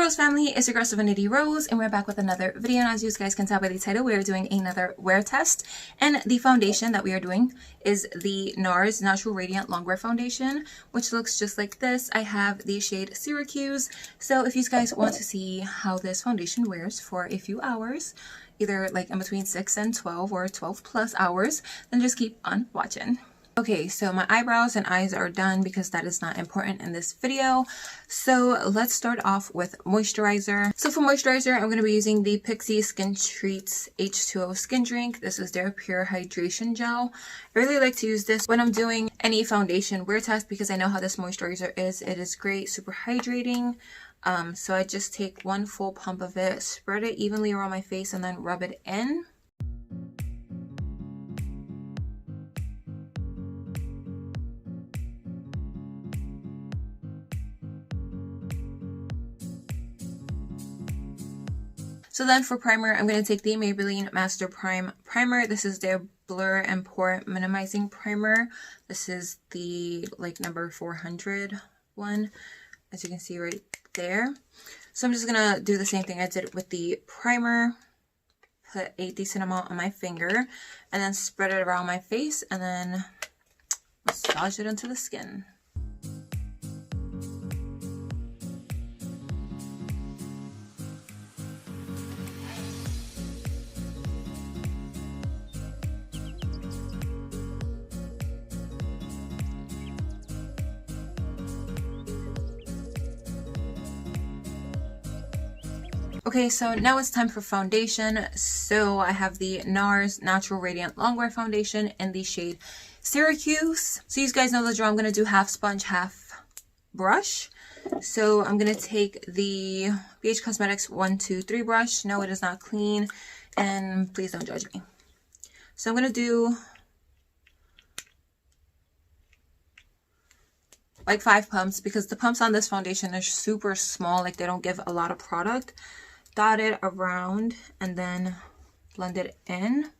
Rose family, it's your girl Serenity Rose, and we're back with another video. And as you guys can tell by the title, we are doing another wear test, and the foundation that we are doing is the Nars Natural Radiant Longwear Foundation, which looks just like this. I have the shade Syracuse, so if you guys want to see how this foundation wears for a few hours, either like in between 6 and 12 or 12 plus hours, then just keep on watching. Okay, so my eyebrows and eyes are done because that is not important in this video. So let's start off with moisturizer. So for moisturizer, I'm going to be using the Pixi Skin Treats H2O Skin Drink. This is their Pure Hydration Gel. I really like to use this when I'm doing any foundation wear test because I know how this moisturizer is. It is great, super hydrating. So I just take one full pump of it, spread it evenly around my face, and then rub it in. So then for primer, I'm going to take the Maybelline Master Prime Primer. This is their Blur and Pore Minimizing Primer. This is the like number 400 one, as you can see right there. So I'm just going to do the same thing I did with the primer. Put a decent amount on my finger and then spread it around my face and then massage it into the skin. Okay, so now it's time for foundation. So I have the Nars Natural Radiant Longwear Foundation in the shade Syracuse. So you guys know the drill. I'm going to do half sponge, half brush. So I'm going to take the BH Cosmetics 123 brush. No, it is not clean. And please don't judge me. So I'm going to do like 5 pumps because the pumps on this foundation are super small. Like they don't give a lot of product. Dot it around and then blend it in.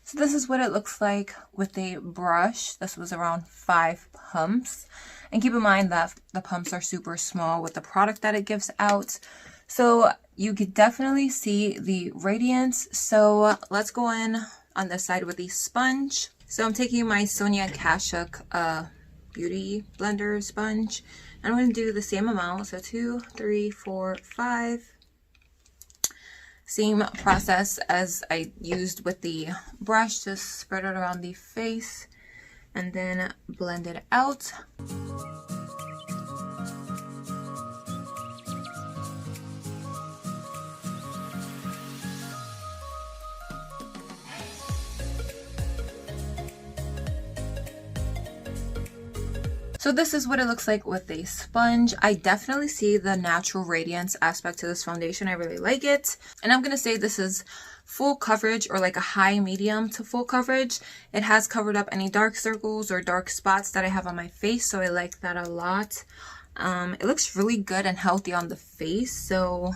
So this is what it looks like with a brush. This was around 5 pumps. And keep in mind that the pumps are super small with the product that it gives out. So you could definitely see the radiance. So let's go in on this side with the sponge. So I'm taking my Sonia Kashuk Beauty Blender sponge. And I'm going to do the same amount. So 2, 3, 4, 5. Same process as I used with the brush, just spread it around the face and then blend it out. So this is what it looks like with a sponge. I definitely see the natural radiance aspect to this foundation. I really like it. And I'm going to say this is full coverage or like a high medium to full coverage. It has covered up any dark circles or dark spots that I have on my face. So I like that a lot. It looks really good and healthy on the face. So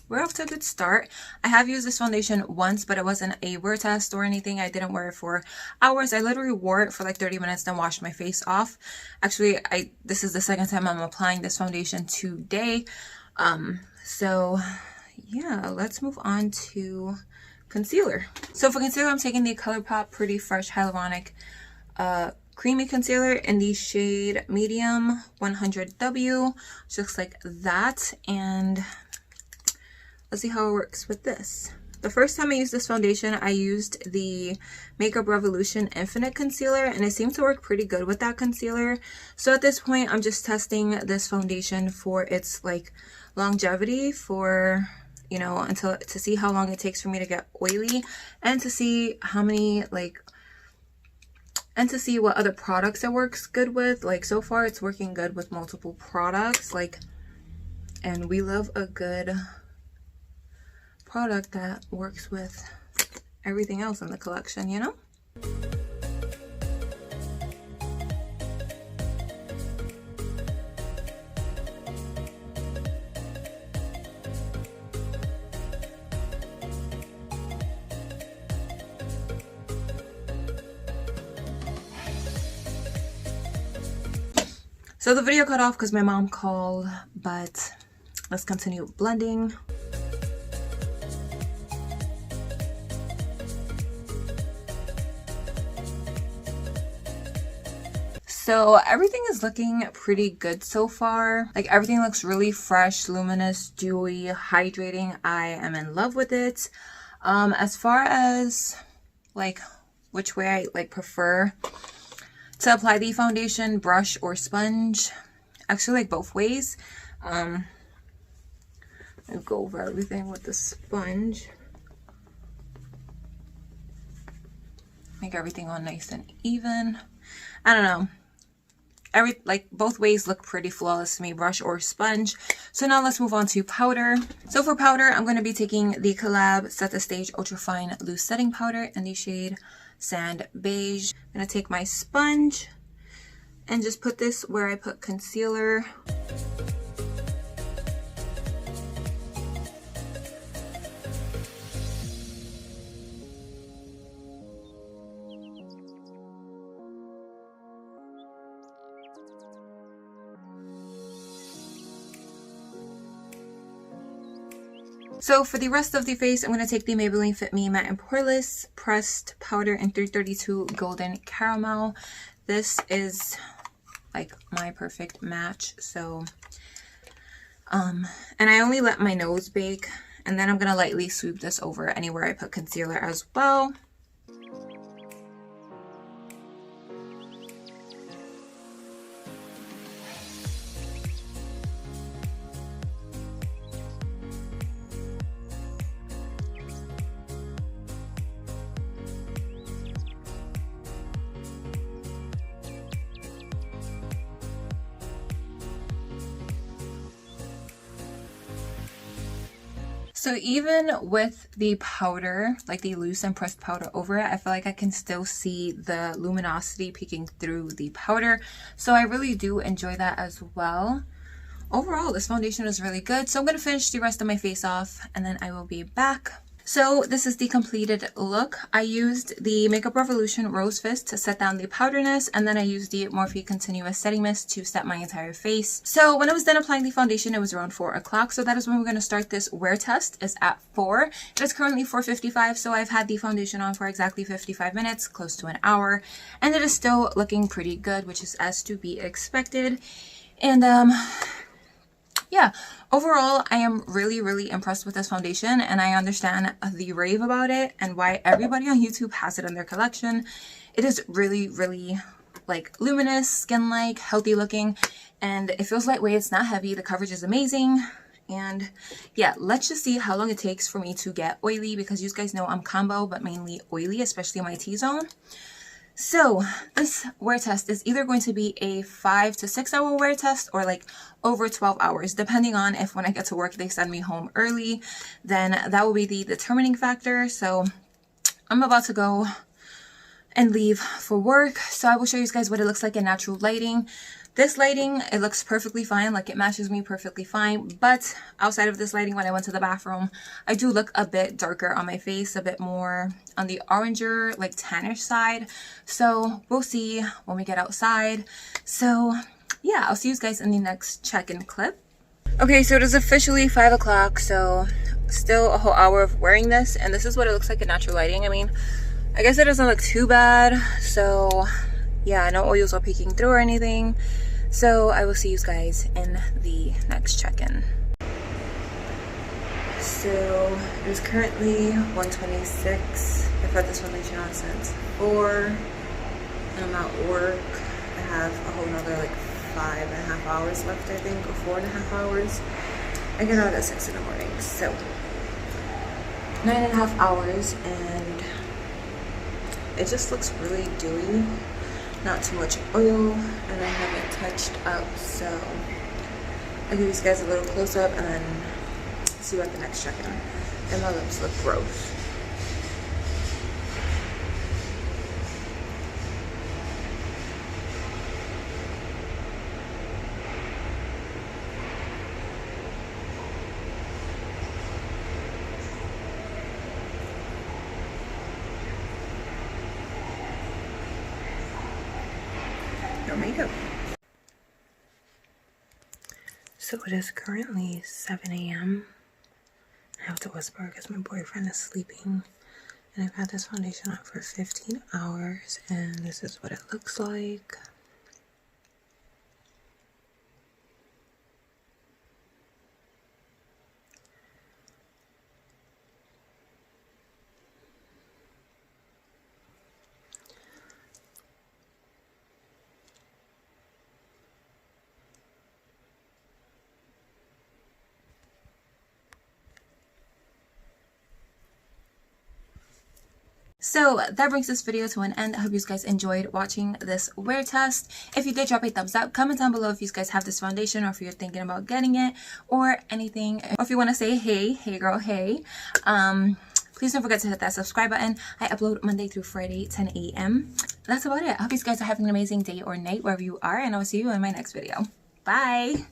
we're off to a good start. I have used this foundation once, but it wasn't a wear test or anything. I didn't wear it for hours. I literally wore it for like 30 minutes, then washed my face off. Actually, this is the second time I'm applying this foundation today. So yeah, let's move on to concealer. So for concealer, I'm taking the ColourPop Pretty Fresh Hyaluronic Creamy Concealer in the shade Medium 100W. Which looks like that. And let's see how it works with this. The first time I used this foundation, I used the Makeup Revolution Infinite Concealer, and it seemed to work pretty good with that concealer. So at this point, I'm just testing this foundation for its like longevity for, you know, to see how long it takes for me to get oily and to see how many and to see what other products it works good with. Like so far, it's working good with multiple products. Like, and we love a good product that works with everything else in the collection, you know? So the video cut off because my mom called, but let's continue blending. So everything is looking pretty good so far. Like everything looks really fresh, luminous, dewy, hydrating. I am in love with it. As far as like which way I like prefer to apply the foundation, brush or sponge, actually like both ways. I'll go over everything with the sponge. Make everything all nice and even. I don't know. Both ways look pretty flawless to me, brush or sponge. So now let's move on to powder. So for powder, I'm going to be taking the Collab Set the Stage Ultra Fine Loose Setting Powder in the shade Sand Beige. I'm going to take my sponge and just put this where I put concealer. So for the rest of the face, I'm going to take the Maybelline Fit Me Matte and Poreless Pressed Powder in 332 Golden Caramel. This is like my perfect match. So, and I only let my nose bake, and then I'm going to lightly sweep this over anywhere I put concealer as well. So even with the powder, like the loose and pressed powder over it, I feel like I can still see the luminosity peeking through the powder. So I really do enjoy that as well. Overall, this foundation is really good. So I'm going to finish the rest of my face off and then I will be back. So this is the completed look. I used the Makeup Revolution Rose Fist to set down the powderness, and then I used the Morphe Continuous Setting Mist to set my entire face. So when I was done applying the foundation, it was around 4 o'clock. So that is when we're going to start this wear test. It's at 4. It is currently 4:55, so I've had the foundation on for exactly 55 minutes, close to an hour, and it is still looking pretty good, which is as to be expected. And yeah, overall, I am really impressed with this foundation, and I understand the rave about it and why everybody on YouTube has it in their collection. It is really like luminous, skin-like, healthy looking, and it feels lightweight. It's not heavy. The coverage is amazing. And yeah, let's just see how long it takes for me to get oily, because you guys know I'm combo but mainly oily, especially my T-zone. So this wear test is either going to be a 5 to 6 hour wear test or like over 12 hours, depending on if when I get to work they send me home early, then that will be the determining factor. So I'm about to go and leave for work. So I will show you guys what it looks like in natural lighting. This lighting, it looks perfectly fine, like it matches me perfectly fine, but outside of this lighting, when I went to the bathroom, I do look a bit darker on my face, a bit more on the oranger, like tannish side. So we'll see when we get outside. So yeah, I'll see you guys in the next check-in clip. Okay, so it is officially 5 o'clock, so still a whole hour of wearing this, and this is what it looks like in natural lighting. I mean, I guess it doesn't look too bad, so yeah, no oils are peeking through or anything. So I will see you guys in the next check-in. So it is currently 1:26. I've had this foundation on since 4, and I'm at work. I have a whole nother like 5.5 hours left, I think, or 4.5 hours. I get out at 6 in the morning, so 9.5 hours, and it just looks really dewy. Not too much oil, and I haven't touched up, so I'll give you guys a little close-up and then see you at the next check-in. And my lips look gross. No makeup. So it is currently 7 a.m. I have to whisper because my boyfriend is sleeping. And I've had this foundation on for 15 hours. And this is what it looks like. So that brings this video to an end. I hope you guys enjoyed watching this wear test. If you did, drop a thumbs up. Comment down below if you guys have this foundation or if you're thinking about getting it or anything. Or if you want to say hey girl, hey. Please don't forget to hit that subscribe button. I upload Monday through Friday, 10 a.m. That's about it. I hope you guys are having an amazing day or night wherever you are. And I'll see you in my next video. Bye.